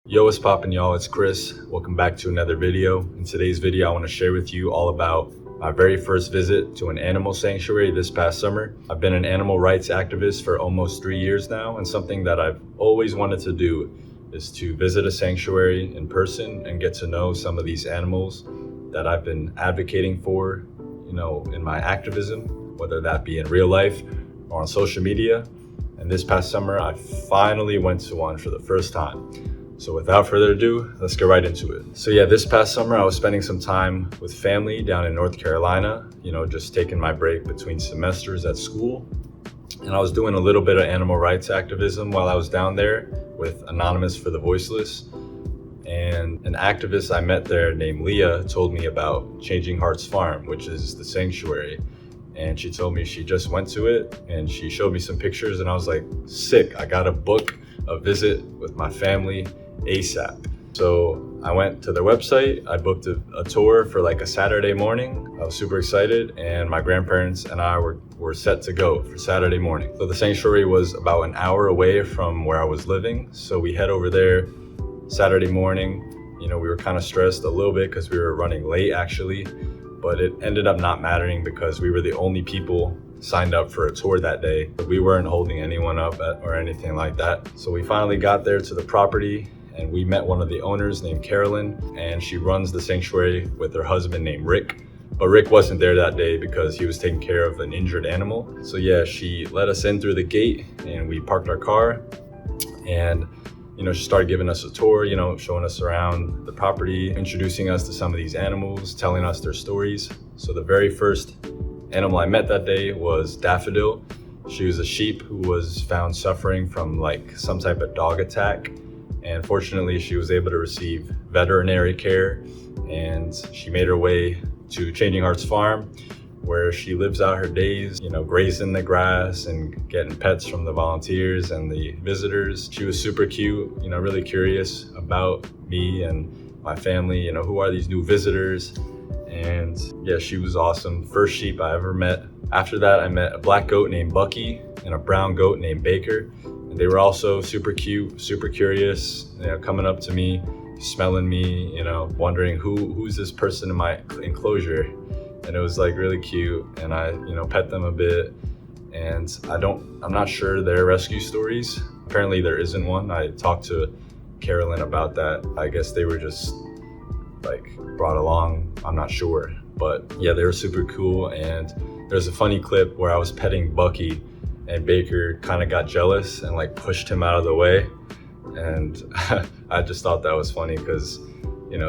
Yo, what's poppin', y'all? It's Chris. Welcome back to another video. In today's video, I want to share with you all about my very first visit to an animal sanctuary this past summer. I've been an animal rights activist for almost 3 years now, and something that I've always wanted to do is to visit a sanctuary in person and get to know some of these animals that I've been advocating for, in my activism, whether that be in real life or on social media. And this past summer, I finally went to one for the first time. So without further ado, let's get right into it. So yeah, this past summer, I was spending some time with family down in North Carolina, just taking my break between semesters at school. And I was doing a little bit of animal rights activism while I was down there with Anonymous for the Voiceless. And an activist I met there named Leah told me about Changing Hearts Farm, which is the sanctuary. And she told me she just went to it and she showed me some pictures and I was like, sick, I gotta book a visit with my family ASAP. So I went to their website, I booked a tour for like a Saturday morning. I was super excited and my grandparents and I were set to go for Saturday morning. So the sanctuary was about an hour away from where I was living. So we head over there Saturday morning. We were kind of stressed a little bit because we were running late actually, but it ended up not mattering because we were the only people signed up for a tour that day. We weren't holding anyone up or anything like that. So we finally got there to the property and we met one of the owners named Carolyn, and she runs the sanctuary with her husband named Rick. But Rick wasn't there that day because he was taking care of an injured animal. So yeah, she let us in through the gate and we parked our car and she started giving us a tour, showing us around the property, introducing us to some of these animals, telling us their stories. So the very first animal I met that day was Daffodil. She was a sheep who was found suffering from like some type of dog attack. And fortunately, she was able to receive veterinary care and she made her way to Changing Hearts Farm, where she lives out her days, grazing the grass and getting pets from the volunteers and the visitors. She was super cute, really curious about me and my family, who are these new visitors? And yeah, she was awesome. First sheep I ever met. After that, I met a black goat named Buckey and a brown goat named Baker. And they were also super cute, super curious, coming up to me, smelling me, wondering who's this person in my enclosure. And it was like really cute. And I, pet them a bit. And I'm not sure their rescue stories. Apparently there isn't one. I talked to Carolyn about that. I guess they were just like brought along, I'm not sure. But yeah, they were super cool. And there's a funny clip where I was petting Buckey and Baker kind of got jealous and like pushed him out of the way. And I just thought that was funny because,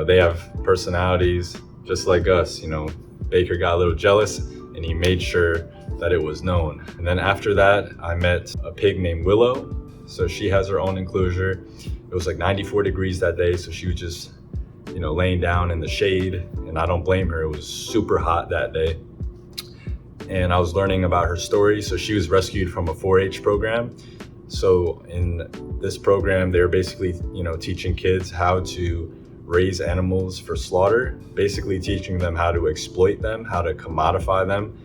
they have personalities just like us. Baker got a little jealous and he made sure that it was known. And then after that, I met a pig named Willow. So she has her own enclosure. It was like 94 degrees that day. So she was just, laying down in the shade, and I don't blame her. It was super hot that day. And I was learning about her story. So she was rescued from a 4-H program. So in this program, they're basically, teaching kids how to raise animals for slaughter, basically teaching them how to exploit them, how to commodify them,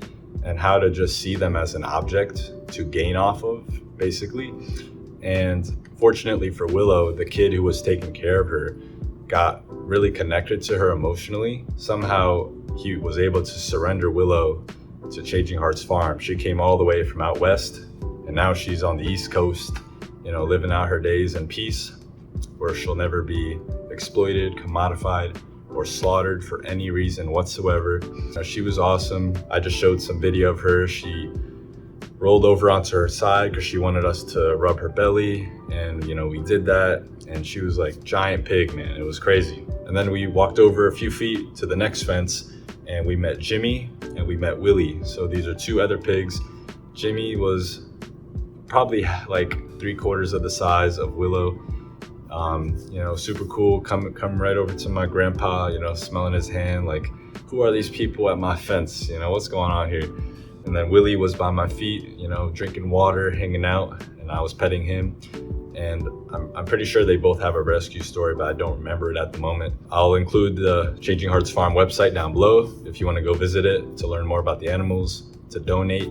and how to just see them as an object to gain off of, basically. And fortunately for Willow, the kid who was taking care of her got really connected to her emotionally. Somehow he was able to surrender Willow to Changing Hearts Farm. She came all the way from out west, and now she's on the East Coast, living out her days in peace, where she'll never be exploited, commodified, or slaughtered for any reason whatsoever. She was awesome. I just showed some video of her. She rolled over onto her side because she wanted us to rub her belly, and we did that, and she was like giant pig, man. It was crazy. And then we walked over a few feet to the next fence and we met Jimmy and we met Willie. So these are two other pigs. Jimmy was probably like 3/4 of the size of Willow. Super cool, come right over to my grandpa, smelling his hand, like, who are these people at my fence? What's going on here? And then Willie was by my feet, drinking water, hanging out, and I was petting him. And I'm pretty sure they both have a rescue story, but I don't remember it at the moment. I'll include the Changing Hearts Farm website down below if you want to go visit it to learn more about the animals, to donate,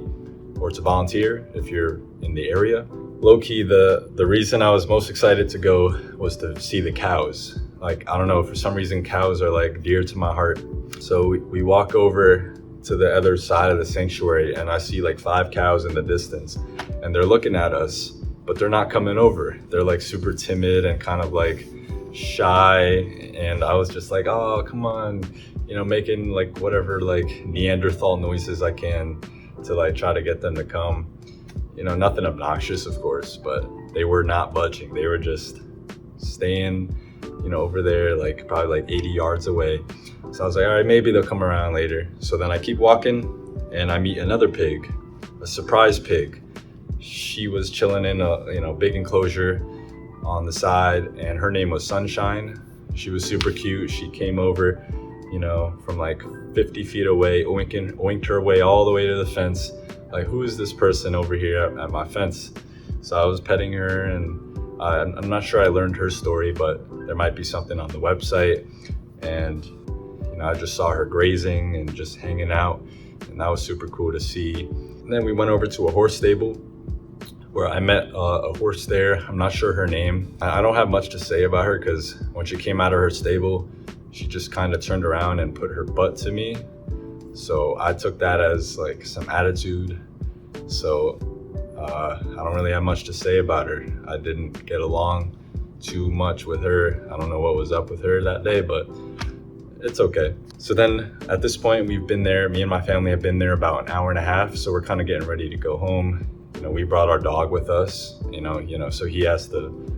or to volunteer if you're in the area. low-key, the reason I was most excited to go was to see the cows. Like, I don't know, for some reason cows are like dear to my heart. So we walk over to the other side of the sanctuary, and I see like 5 cows in the distance, and they're looking at us, but they're not coming over. They're like super timid and kind of like shy, and I was just like, oh, come on, making like whatever like Neanderthal noises I can to like try to get them to come. Nothing obnoxious, of course, but they were not budging. They were just staying, over there, like probably like 80 yards away. So I was like, all right, maybe they'll come around later. So then I keep walking, and I meet another pig, a surprise pig. She was chilling in a big enclosure on the side, and her name was Sunshine. She was super cute. She came over, from like 50 feet away, oinked her way all the way to the fence. Like, who is this person over here at my fence? So I was petting her, and I'm not sure I learned her story, but there might be something on the website. And I just saw her grazing and just hanging out, and that was super cool to see. And then we went over to a horse stable where I met a horse there. I'm not sure her name. I don't have much to say about her, because when she came out of her stable, she just kind of turned around and put her butt to me. So I took that as like some attitude. So I don't really have much to say about her. I didn't get along too much with her. I don't know what was up with her that day, but it's okay. So then at this point, me and my family have been there about an hour and a half. So we're kind of getting ready to go home. We brought our dog with us, so he has to,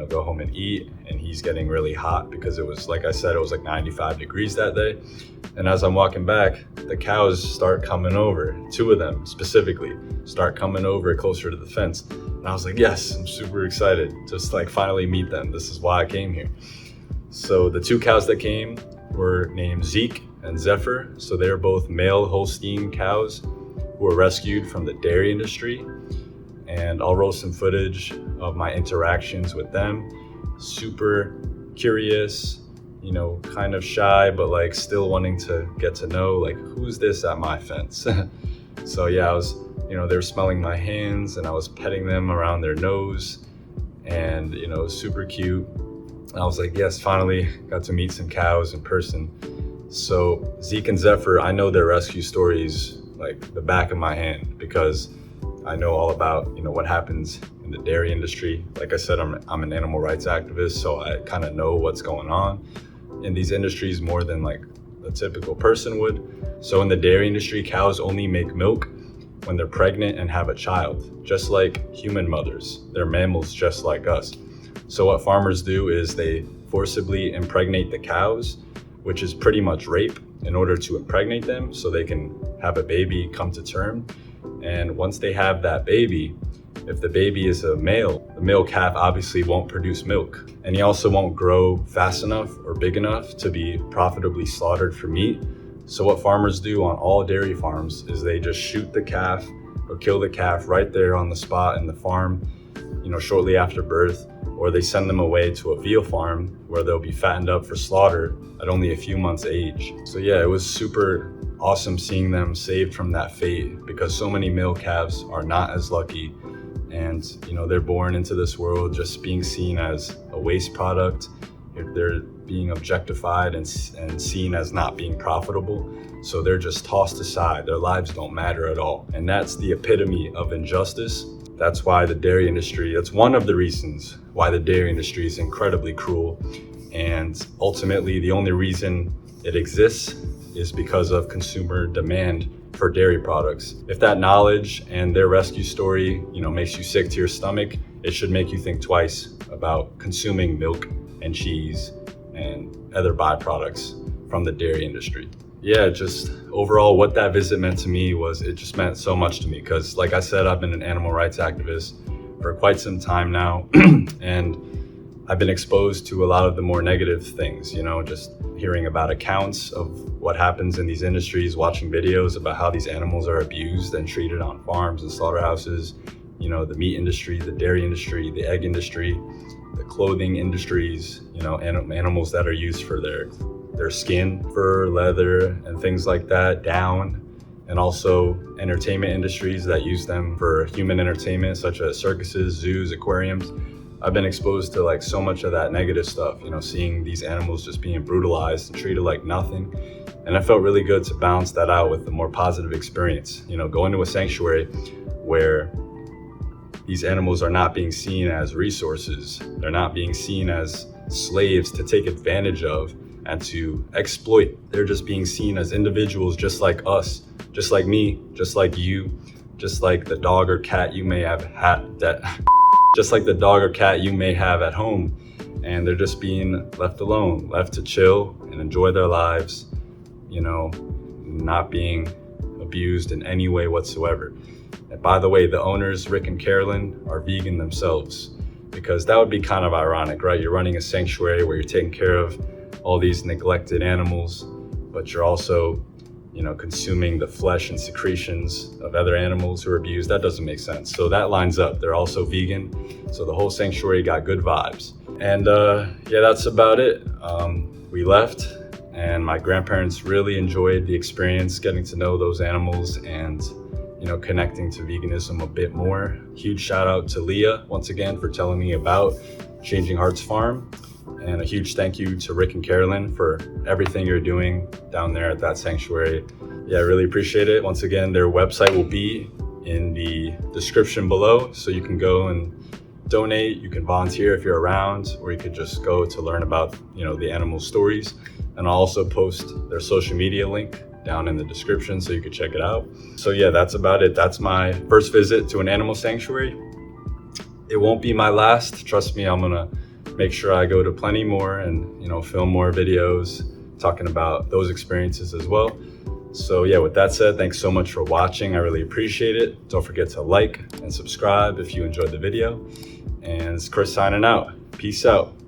go home and eat, and he's getting really hot because it was, like I said, it was like 95 degrees that day. And as I'm walking back, the cows start coming over. 2 of them specifically start coming over closer to the fence. And I was like, yes, I'm super excited. Just like finally meet them. This is why I came here. So the 2 cows that came were named Zeke and Zephyr. So they're both male Holstein cows who were rescued from the dairy industry. And I'll roll some footage of my interactions with them. Super curious, kind of shy, but like still wanting to get to know, like, who's this at my fence? So yeah, I was, they were smelling my hands, and I was petting them around their nose, and super cute. And I was like, yes, finally got to meet some cows in person. So Zeke and Zephyr, I know their rescue stories like the back of my hand, because I know all about, what happens in the dairy industry. Like I said, I'm an animal rights activist, so I kind of know what's going on in these industries more than like a typical person would. So in the dairy industry, cows only make milk when they're pregnant and have a child, just like human mothers. They're mammals just like us. So what farmers do is they forcibly impregnate the cows, which is pretty much rape, in order to impregnate them so they can have a baby come to term. And once they have that baby, if the baby is a male, the male calf obviously won't produce milk. And he also won't grow fast enough or big enough to be profitably slaughtered for meat. So what farmers do on all dairy farms is they just shoot the calf or kill the calf right there on the spot in the farm, shortly after birth, or they send them away to a veal farm where they'll be fattened up for slaughter at only a few months age. So yeah, it was super awesome seeing them saved from that fate, because so many male calves are not as lucky, and they're born into this world just being seen as a waste product. They're being objectified and seen as not being profitable, so they're just tossed aside. Their lives don't matter at all, and that's the epitome of injustice. That's why the dairy industry, that's one of the reasons why the dairy industry is incredibly cruel, and ultimately the only reason it exists is because of consumer demand for dairy products. If that knowledge and their rescue story, makes you sick to your stomach, it should make you think twice about consuming milk and cheese and other byproducts from the dairy industry. Yeah, just overall what that visit meant to me was, it just meant so much to me, because like I said, I've been an animal rights activist for quite some time now, and I've been exposed to a lot of the more negative things, just hearing about accounts of what happens in these industries, watching videos about how these animals are abused and treated on farms and slaughterhouses, the meat industry, the dairy industry, the egg industry, the clothing industries, animals that are used for their skin, fur, leather, and things like that, down, and also entertainment industries that use them for human entertainment, such as circuses, zoos, aquariums. I've been exposed to like so much of that negative stuff, you know, seeing these animals just being brutalized and treated like nothing. And it felt really good to balance that out with a more positive experience, you know, going to a sanctuary where these animals are not being seen as resources. They're not being seen as slaves to take advantage of and to exploit. They're just being seen as individuals just like us, just like me, just like you, just like the dog or cat you may have just like the dog or cat you may have at home. And they're just being left alone, left to chill and enjoy their lives, you know, not being abused in any way whatsoever. And by the way, the owners, Rick and Carolyn, are vegan themselves, because that would be kind of ironic, right? You're running a sanctuary where you're taking care of all these neglected animals, but you're also, you know, consuming the flesh and secretions of other animals who are abused. That doesn't make sense. So that lines up. They're also vegan. So the whole sanctuary got good vibes. And yeah, that's about it. We left, and my grandparents really enjoyed the experience, getting to know those animals and, you know, connecting to veganism a bit more. Huge shout out to Leah once again for telling me about Changing Hearts Farm. And a huge thank you to Rick and Carolyn for everything you're doing down there at that sanctuary. Yeah, I really appreciate it. Once again, their website will be in the description below, so you can go and donate. You can volunteer if you're around, or you could just go to learn about, you know, the animal stories. And I'll also post their social media link down in the description so you could check it out. So yeah, that's about it. That's my first visit to an animal sanctuary. It won't be my last. Trust me, I'm gonna make sure I go to plenty more and, you know, film more videos talking about those experiences as well. So yeah, with that said, thanks so much for watching. I really appreciate it. Don't forget to like and subscribe if you enjoyed the video. And it's Chris signing out. Peace out.